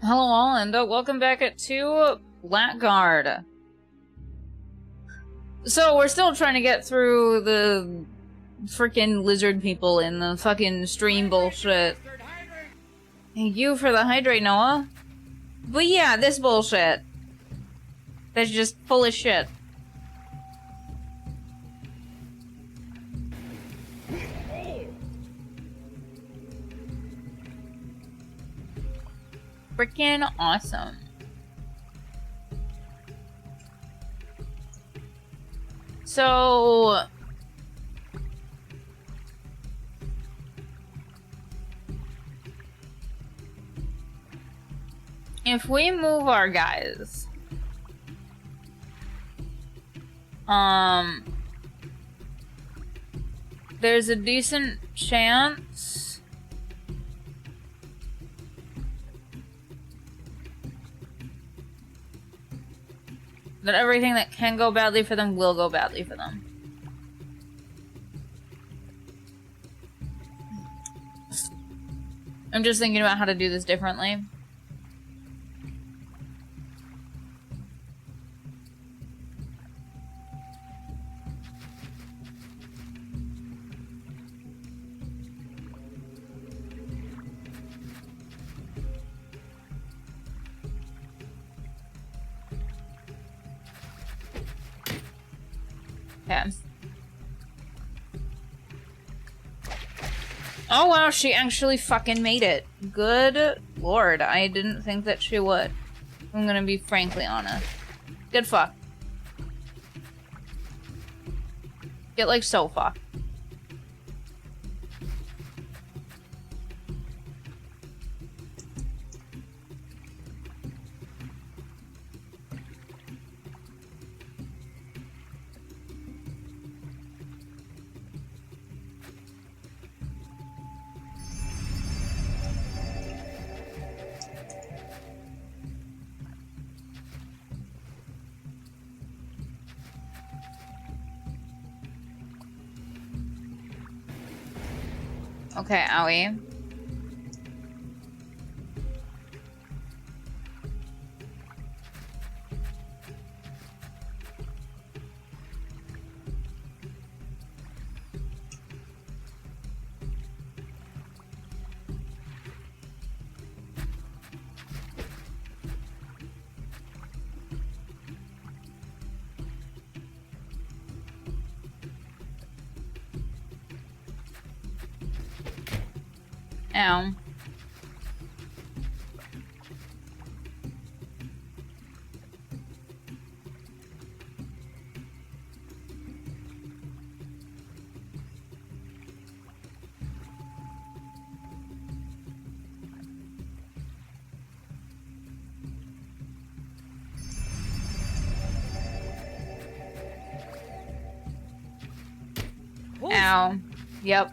Hello all, and welcome back to Blackguard. So, we're still trying to get through the freaking lizard people in the fucking stream bullshit. Thank you for the hydrate, Noah. But yeah, this bullshit. That's just full of shit. Freaking awesome. So... if we move our guys... there's a decent chance... that everything that can go badly for them will go badly for them. I'm just thinking about how to do this differently. Okay. Oh wow, she actually fucking made it. Good lord, I didn't think that she would. I'm gonna be frankly honest. Good fuck. Get like so fucked. Okay, owie. Ow. Ow. Yep.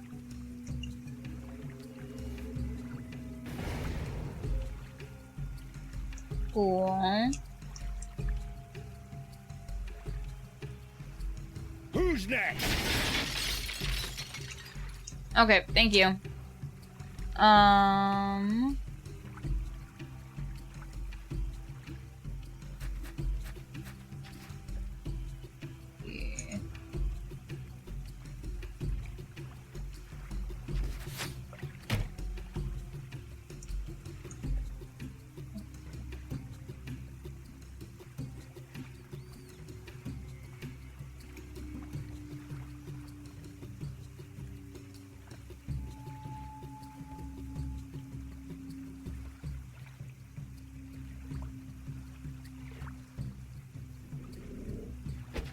Cool. Who's next? Okay, thank you. Yeah.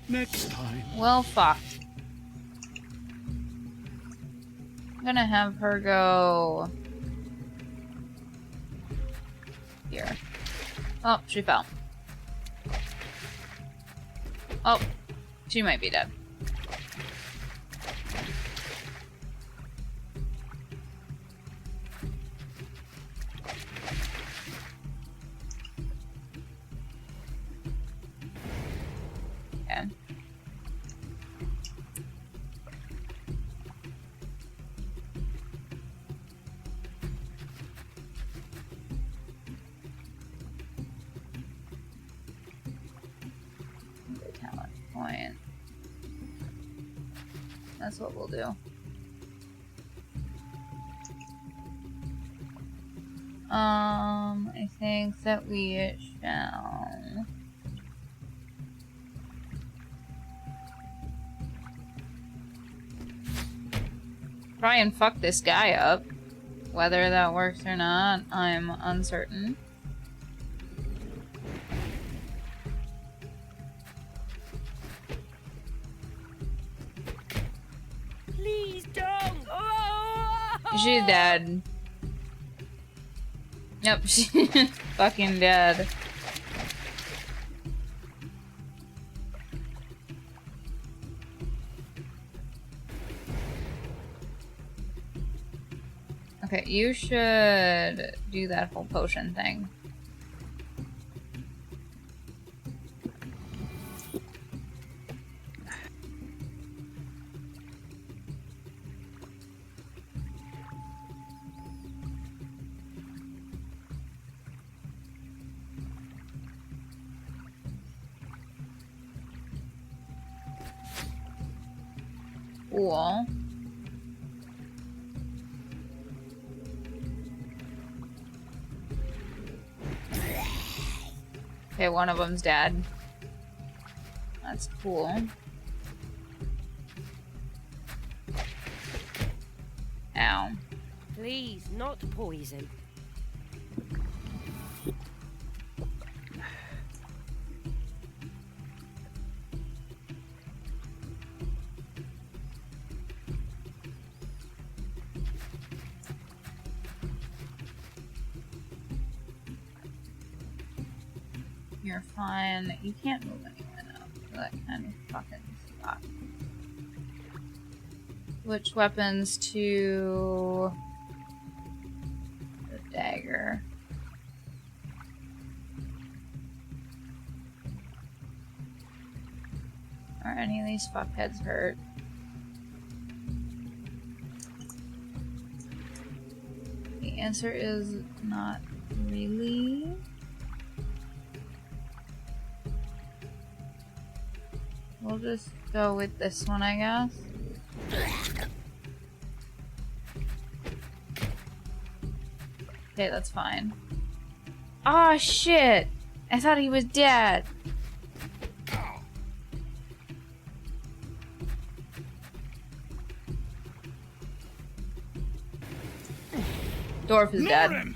Next time. Well, fuck. I'm gonna have her go... here. Oh, she fell. Oh, she might be dead. Okay. That's what we'll do. I think that we shall... try and fuck this guy up. Whether that works or not, I'm uncertain. Please don't! Oh! She's dead. Yep, she's fucking dead. Okay, you should do that whole potion thing. Cool. Okay, one of them's dead. That's cool. Ow. Please, not poison. You're fine. You can't move anyone up. So that kind of fucking sucks. Switch weapons to the dagger. Are any of these fuckheads hurt? The answer is not really. We'll just go with this one, I guess. Okay, that's fine. Ah, shit! I thought he was dead. Dorf is dead. Lure him!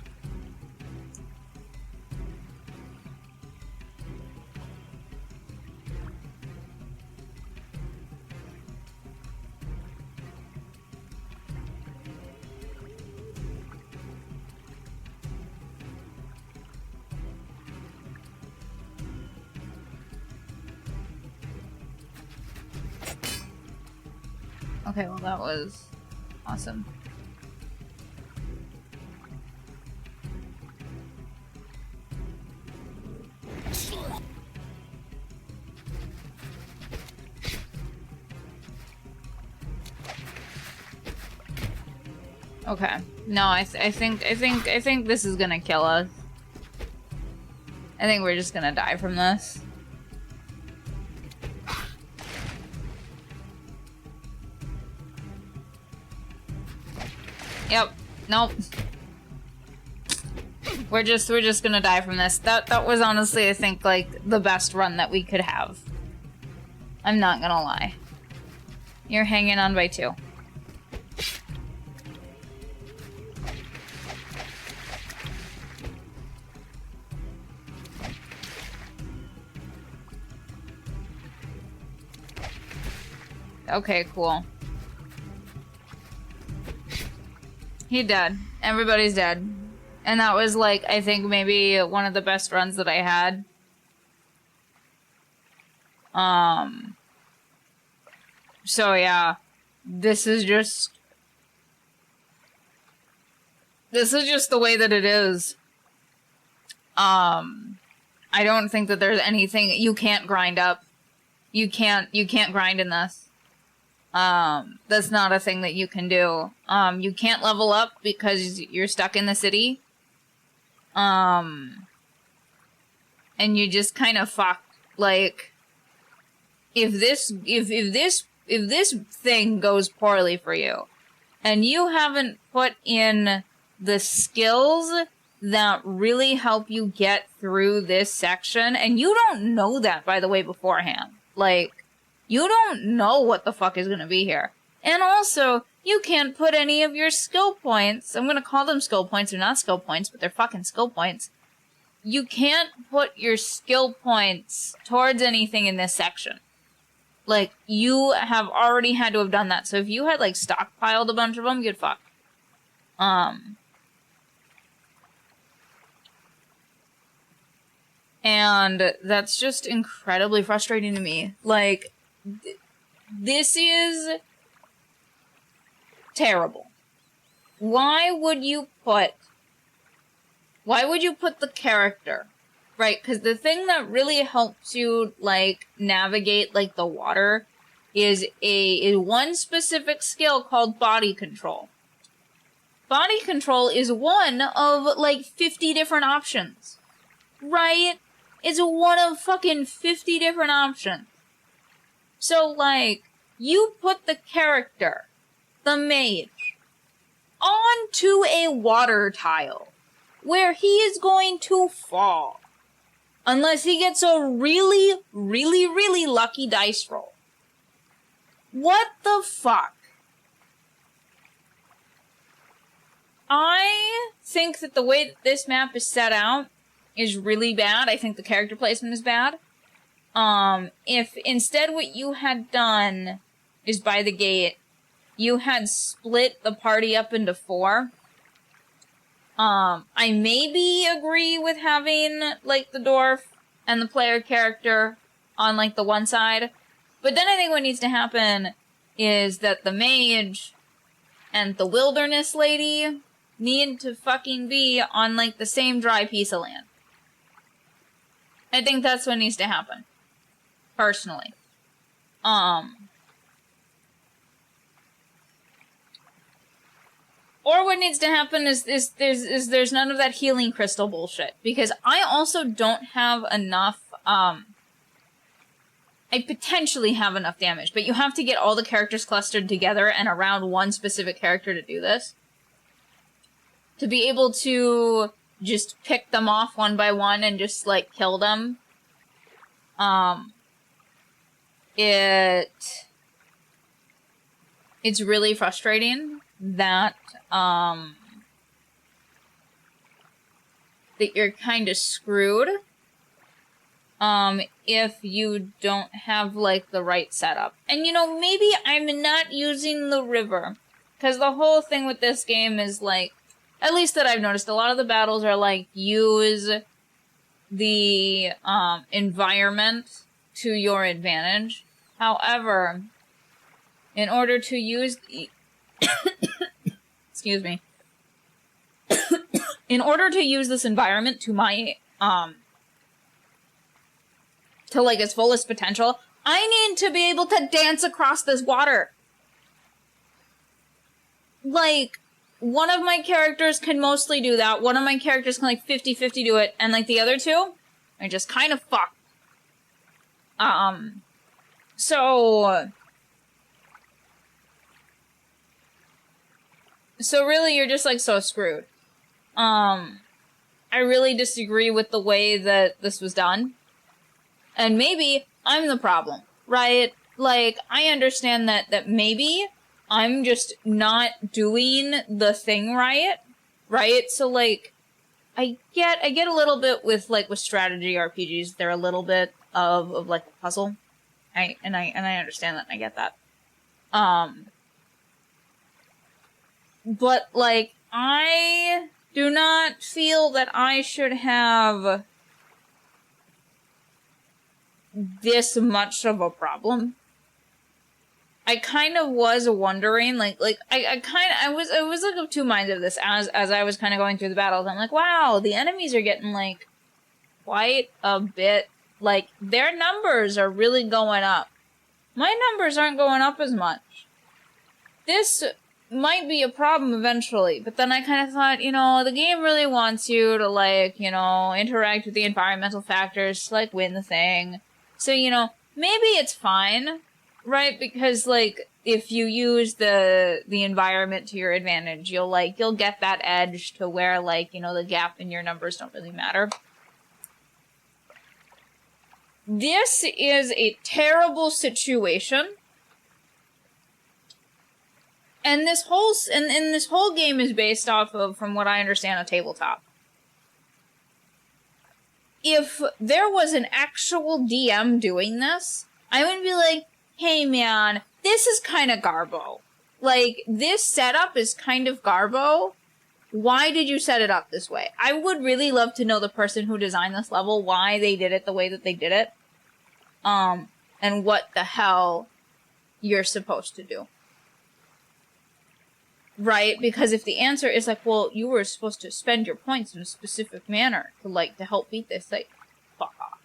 Okay, well that was awesome. Okay. No, I think this is gonna kill us. I think we're just gonna die from this. Yep. Nope. We're just gonna die from this. That was honestly, I think, like, the best run that we could have. I'm not gonna lie. You're hanging on by 2. Okay, cool. He dead. Everybody's dead. And that was, like, I think maybe one of the best runs that I had. So yeah. This is just the way that it is. I don't think that there's anything you can't grind up. You can't grind in this. That's not a thing that you can do. You can't level up because you're stuck in the city. And you just kind of fucked. Like, if if this thing goes poorly for you, and you haven't put in the skills that really help you get through this section, and you don't know that, by the way, beforehand. Like, you don't know what the fuck is gonna be here. And also, you can't put any of your skill points, I'm gonna call them skill points, they're not skill points, but they're fucking skill points. You can't put your skill points towards anything in this section. Like, you have already had to have done that. So if you had, like, stockpiled a bunch of them, you'd fuck. And that's just incredibly frustrating to me. Like, this is terrible. Why would you put the character, right? Because the thing that really helps you, like, navigate, like, the water is one specific skill called body control. Body control is one of, like, 50 different options. Right? It's one of fucking 50 different options. So, like, you put the character, the mage, onto a water tile where he is going to fall. Unless he gets a really, really, really lucky dice roll. What the fuck? I think that the way that this map is set out is really bad. I think the character placement is bad. If instead what you had done is by the gate, you had split the party up into 4. I maybe agree with having, like, the dwarf and the player character on, like, the one side. But then I think what needs to happen is that the mage and the wilderness lady need to fucking be on, like, the same dry piece of land. I think that's what needs to happen. Personally. Or what needs to happen is there's none of that healing crystal bullshit. Because I also don't have enough, I potentially have enough damage, but you have to get all the characters clustered together and around one specific character to do this. To be able to just pick them off one by one and just, like, kill them. It's really frustrating that, that you're kind of screwed, if you don't have, like, the right setup. And, you know, maybe I'm not using the river, because the whole thing with this game is, like, at least that I've noticed, a lot of the battles are, like, use the, environment to your advantage. However, in order to use the... excuse me. In order to use this environment to my, to, like, its fullest potential, I need to be able to dance across this water. Like, one of my characters can mostly do that. One of my characters can, like, 50-50 do it. And, like, the other two are just kind of fucked. So really, you're just, like, so screwed. I really disagree with the way that this was done. And maybe I'm the problem, right? Like, I understand that maybe I'm just not doing the thing right? So, like, I get a little bit with, like, with strategy RPGs, they're a little bit of like, a puzzle. I understand that, and I get that. But, like, I do not feel that I should have this much of a problem. I kind of was wondering, I was like of two minds of this as I was kind of going through the battles. I'm like, wow, the enemies are getting, like, quite a bit, like, their numbers are really going up. My numbers aren't going up as much. This might be a problem eventually, but then I kind of thought, you know, the game really wants you to, like, you know, interact with the environmental factors to, like, win the thing. So, you know, maybe it's fine. Right, because, like, if you use the environment to your advantage, you'll get that edge to where, like, you know, the gap in your numbers don't really matter. This is a terrible situation. And this whole game is based off of, from what I understand, a tabletop. If there was an actual DM doing this, I would be like, hey man, this is kind of garbo. Like, this setup is kind of garbo. Why did you set it up this way? I would really love to know the person who designed this level, why they did it the way that they did it. And what the hell you're supposed to do. Right? Because if the answer is like, well, you were supposed to spend your points in a specific manner to help beat this, like, fuck off.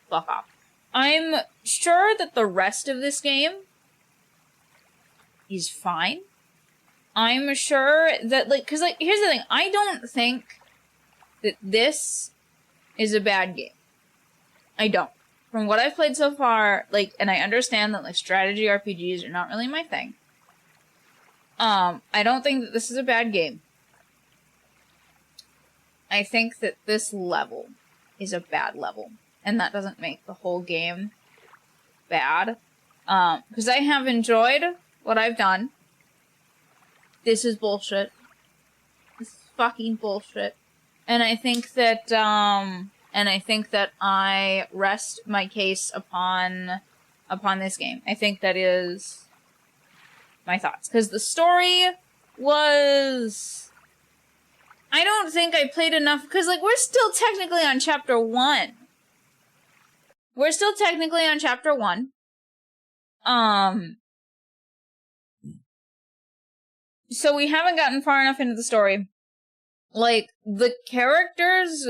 Fuck off. I'm sure that the rest of this game is fine. I'm sure that, like, because, like, here's the thing. I don't think that this is a bad game. I don't. From what I've played so far, like, and I understand that, like, strategy RPGs are not really my thing. I don't think that this is a bad game. I think that this level is a bad level. And that doesn't make the whole game bad. Because I have enjoyed what I've done. This is bullshit. This is fucking bullshit. And I think that, I rest my case upon this game. I think that is my thoughts. Because the story was... I don't think I played enough, because, like, we're still technically on chapter 1. We're still technically on chapter 1. So we haven't gotten far enough into the story. Like, the characters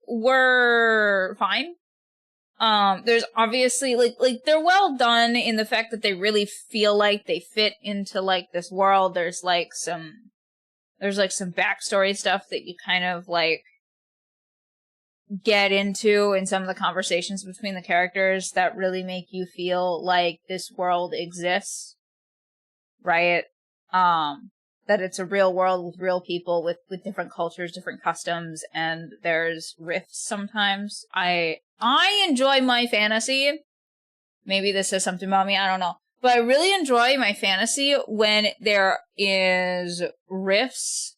were fine. There's obviously, like, they're well done in the fact that they really feel like they fit into, like, this world. There's some backstory stuff that you kind of, like, get into in some of the conversations between the characters that really make you feel like this world exists. Right? That it's a real world with real people, with different cultures, different customs, and there's rifts sometimes. I enjoy my fantasy. Maybe this says something about me, I don't know. But I really enjoy my fantasy when there is rifts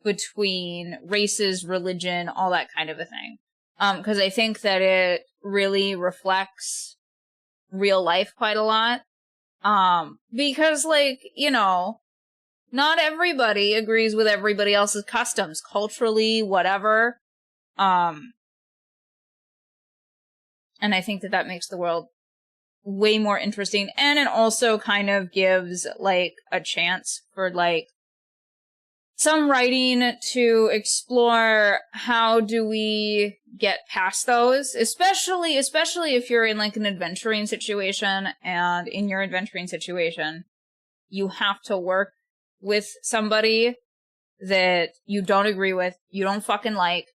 between races, religion, all that kind of a thing. Because I think that it really reflects real life quite a lot. Because, like, you know, not everybody agrees with everybody else's customs, culturally, whatever. And I think that makes the world way more interesting, and it also kind of gives, like, a chance for, like, some writing to explore how do we get past those, especially if you're in, like, an adventuring situation, and in your adventuring situation, you have to work with somebody that you don't agree with, you don't fucking like,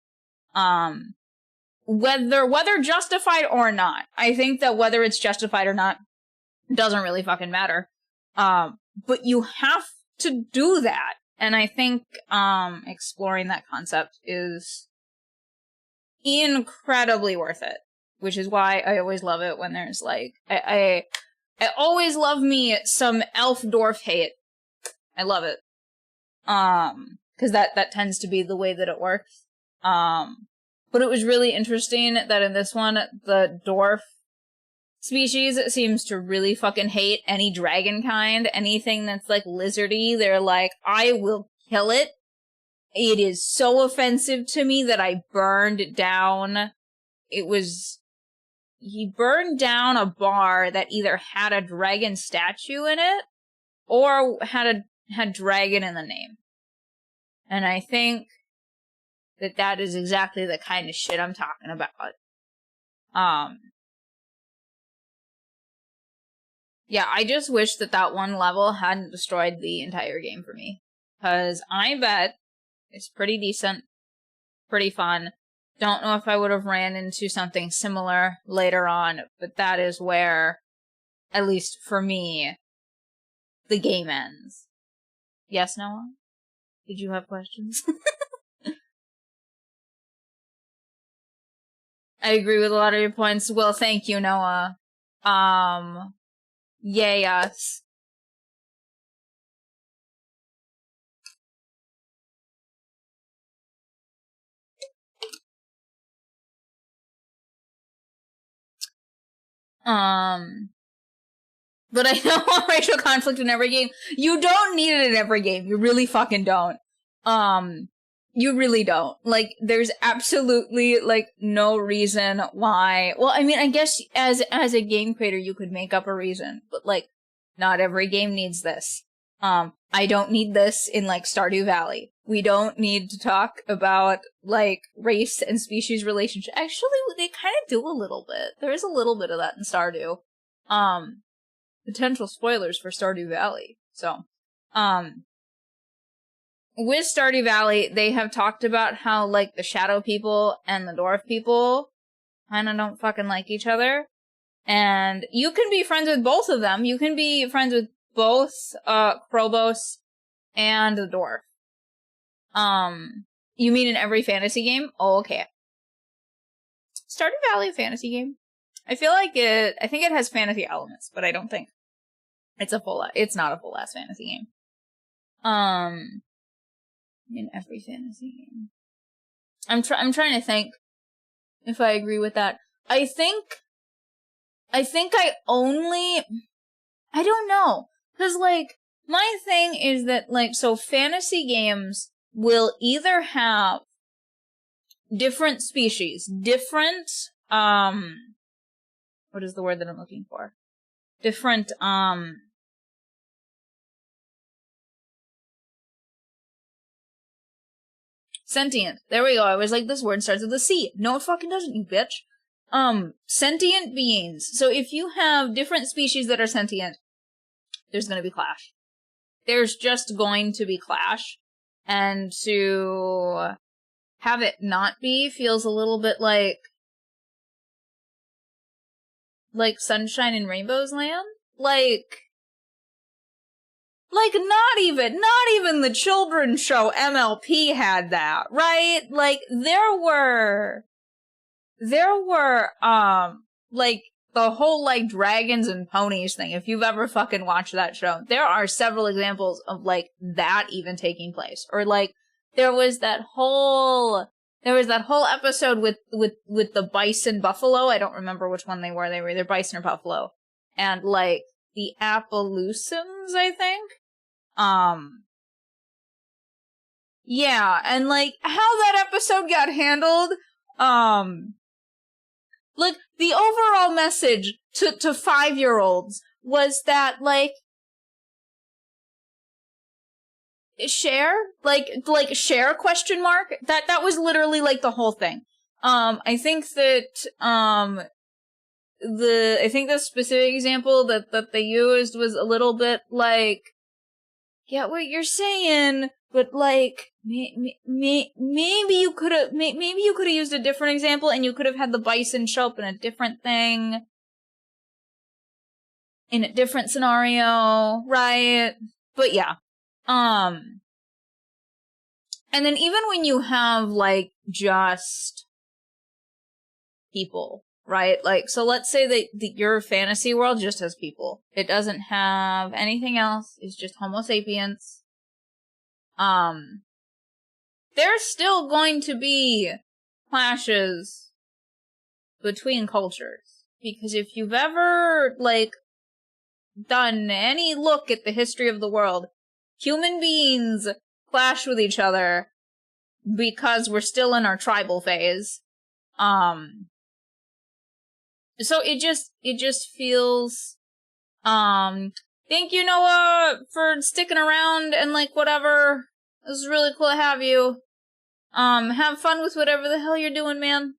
whether justified or not. I think that whether it's justified or not doesn't really fucking matter. But you have to do that. And I think, exploring that concept is incredibly worth it. Which is why I always love it when there's, like, I always love me some elf-dwarf hate. I love it. 'Cause that tends to be the way that it works. But it was really interesting that in this one, the dwarf species seems to really fucking hate any dragon kind. Anything that's, like, lizardy, they're like, I will kill it. It is so offensive to me that I burned down... He burned down a bar that either had a dragon statue in it, or had dragon in the name. And I think that is exactly the kind of shit I'm talking about. Yeah, I just wish that one level hadn't destroyed the entire game for me. 'Cause I bet it's pretty decent, pretty fun. Don't know if I would have ran into something similar later on, but that is where at least for me, the game ends. Yes, Noah? Did you have questions? I agree with a lot of your points. Well, thank you, Noah. Yay us. But I don't want racial conflict in every game. You don't need it in every game. You really fucking don't. You really don't. Like, there's absolutely, like, no reason why. Well, I mean, I guess as a game creator, you could make up a reason. But, like, not every game needs this. I don't need this in, like, Stardew Valley. We don't need to talk about, like, race and species relationship. Actually, they kind of do a little bit. There is a little bit of that in Stardew. Potential spoilers for Stardew Valley. So, with Stardew Valley, they have talked about how, like, the shadow people and the dwarf people kinda don't fucking like each other. And you can be friends with both of them. You can be friends with both, Krobos and the dwarf. You mean in every fantasy game? Oh, okay. Stardew Valley a fantasy game? I think it has fantasy elements, but I don't think it's not a full-ass fantasy game. In every fantasy game. I'm trying to think if I agree with that. I don't know. Cause, like, my thing is that, like, so fantasy games will either have different species, different, what is the word that I'm looking for? Different, sentient. There we go. I was like, this word starts with a C. No, it fucking doesn't, you bitch. Sentient beings. So if you have different species that are sentient, there's gonna be clash. There's just going to be clash. And to have it not be feels a little bit like Sunshine and Rainbows Land? Like, not even the children's show MLP had that, right? Like, there were, like, the whole, like, dragons and ponies thing. If you've ever fucking watched that show, there are several examples of, like, that even taking place. Or, like, there was that whole episode with the bison buffalo. I don't remember which one they were. They were either bison or buffalo. And, like, the Appaloosans, I think. Yeah, and, like, how that episode got handled, like, the overall message to 5-year-olds was that, like, share? Like, share, question mark? That was literally, like, the whole thing. I think that, I think the specific example that they used was a little bit like, get what you're saying, but, like, maybe you could have used a different example, and you could have had the bison show up in a different thing, in a different scenario, right? But yeah. And then even when you have, like, just people, right? Like, so let's say that your fantasy world just has people. It doesn't have anything else. It's just Homo sapiens. There's still going to be clashes between cultures. Because if you've ever, like, done any look at the history of the world, human beings clash with each other because we're still in our tribal phase. So it just feels, thank you, Noah, for sticking around and, like, whatever. It was really cool to have you. Have fun with whatever the hell you're doing, man.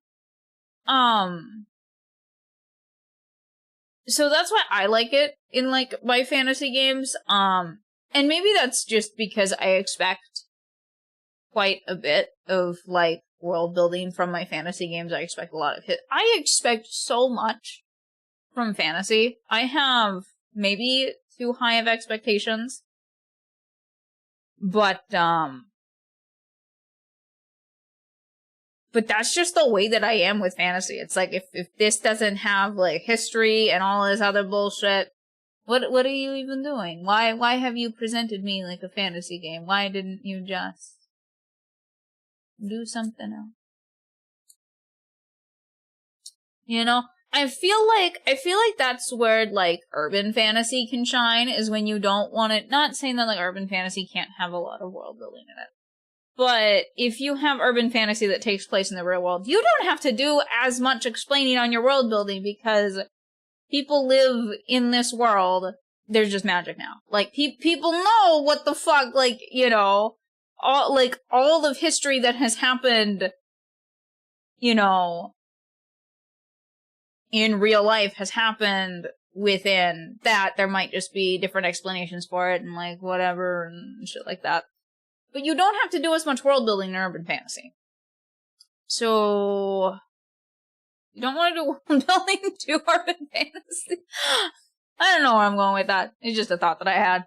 So that's why I like it in, like, my fantasy games. And maybe that's just because I expect quite a bit of, like, world building from my fantasy games. I expect a lot of I expect so much from fantasy. I have maybe too high of expectations. But that's just the way that I am with fantasy. It's like, if this doesn't have, like, history and all this other bullshit, what are you even doing? Why have you presented me like a fantasy game? Why didn't you just do something else? You know? I feel like that's where, like, urban fantasy can shine, is when you don't want it, not saying that, like, urban fantasy can't have a lot of world building in it. But if you have urban fantasy that takes place in the real world, you don't have to do as much explaining on your world building, because people live in this world. There's just magic now. Like, people know what the fuck, like, you know, all of history that has happened, you know, in real life has happened within that. There might just be different explanations for it and, like, whatever and shit like that. But you don't have to do as much world building in urban fantasy. So, you don't want to do world building to urban fantasy? I don't know where I'm going with that. It's just a thought that I had.